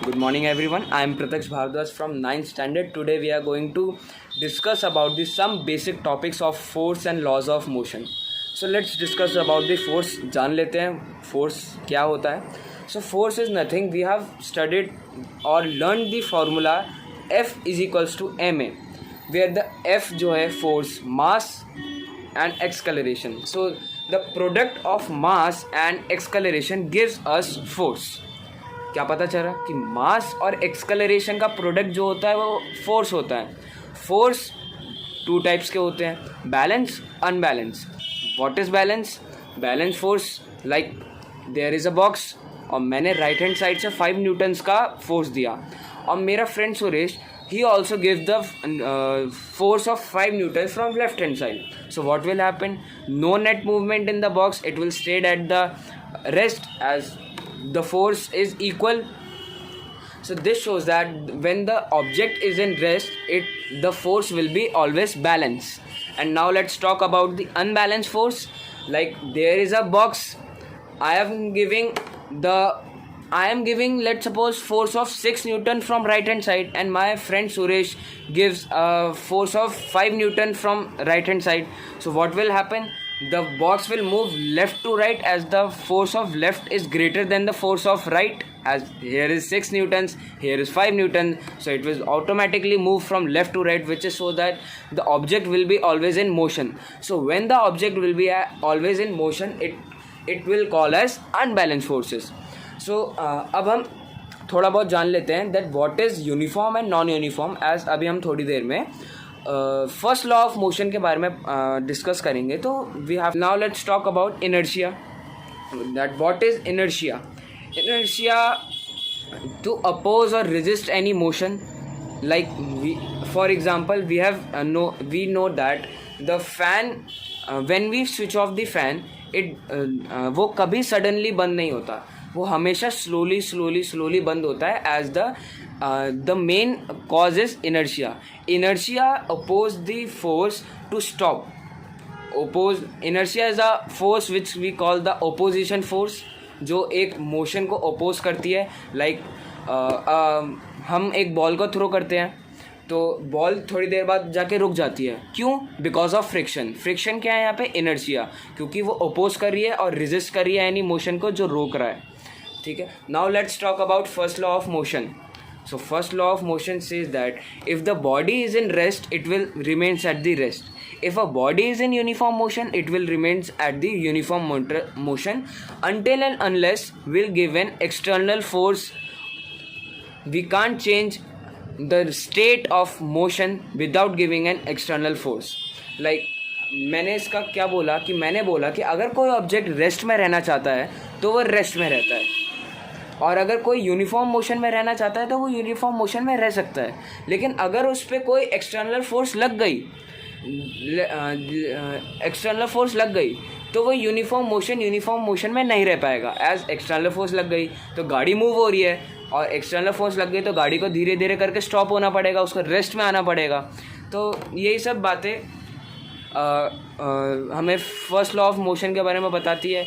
Good morning everyone. I am Prataksh Bhardwaj from 9th standard. Today we are going to discuss about some basic topics of force and laws of motion. So let's discuss about the force. जान लेते हैं force क्या होता है. So force is nothing. We have studied or learned the formula F is equals to ma, where the F जो है force, mass and acceleration. So the product of mass and acceleration gives us force. क्या पता चल रहा कि मास और एक्सकलरेशन का product जो होता है वो फोर्स होता है. फोर्स टू टाइप्स के होते हैं, balance, unbalance. What is balance? Balance force like there is a box और मैंने राइट हैंड साइड से 5 न्यूटन्स का फोर्स दिया और मेरा friend Suresh he also gives the force of 5 newtons from left hand side. So what will happen? No net movement in the box. It will stay at the rest as the force is equal. So this shows that when the object is in rest, the force will be always balanced. And now let's talk about the unbalanced force. Like there is a box. I am giving let's suppose force of 6 Newton from right hand side and my friend Suresh gives a force of 5 Newton from right hand side. So what will happen? The box will move left to right as the force of left is greater than the force of right, as here is 6 Newtons, here is 5 Newtons. So it will automatically move from left to right, which is so that the object will be always in motion. So when the object will be always in motion, it will call as unbalanced forces. So अब हम थोड़ा बहुत जान लेते हैं that what is uniform and non-uniform, as अभी हम थोड़ी देर में फर्स्ट लॉ ऑफ मोशन के बारे में डिस्कस करेंगे. तो we have now let's talk about inertia. That what is inertia? Inertia to oppose or resist any motion. Like for example we know that the fan, when we switch off the fan, वो कभी suddenly बंद नहीं होता, वो हमेशा slowly बंद होता है. As the main cause is inertia. Inertia oppose the force to stop. Inertia is a force which we call the opposition force, जो एक मोशन को ओपोज करती है. लाइक हम एक बॉल को थ्रो करते हैं तो बॉल थोड़ी देर बाद जाके रुक जाती है. क्यों? Because of friction. फ्रिक्शन क्या है यहाँ पे? इनर्शिया, क्योंकि वो ओपोज कर रही है और रेजिस्ट कर रही है एनी मोशन को जो रोक रहा है. ठीक है. Now let's talk about first law of motion. So first law of motion says that if the body is in rest, it will remains at the rest. If a body is in uniform motion, it will remains at the uniform motion until and unless we'll give an external force. We can't change the state of motion without giving an external force. Like मैंने इसका क्या बोला कि मैंने बोला कि अगर कोई ऑब्जेक्ट रेस्ट में रहना चाहता है तो वो रेस्ट में रहता है, और अगर कोई यूनिफॉर्म मोशन में रहना चाहता है तो वो यूनिफॉर्म मोशन में रह सकता है. लेकिन अगर उस पर कोई एक्सटर्नल फोर्स लग गई तो वो यूनिफॉर्म मोशन में नहीं रह पाएगा. एज एक्सटर्नल फोर्स लग गई तो गाड़ी मूव हो रही है, और एक्सटर्नल फोर्स लग गई तो गाड़ी को धीरे धीरे करके स्टॉप होना पड़ेगा, उसको रेस्ट में आना पड़ेगा. तो यही सब बातें हमें फर्स्ट लॉ ऑफ मोशन के बारे में बताती है.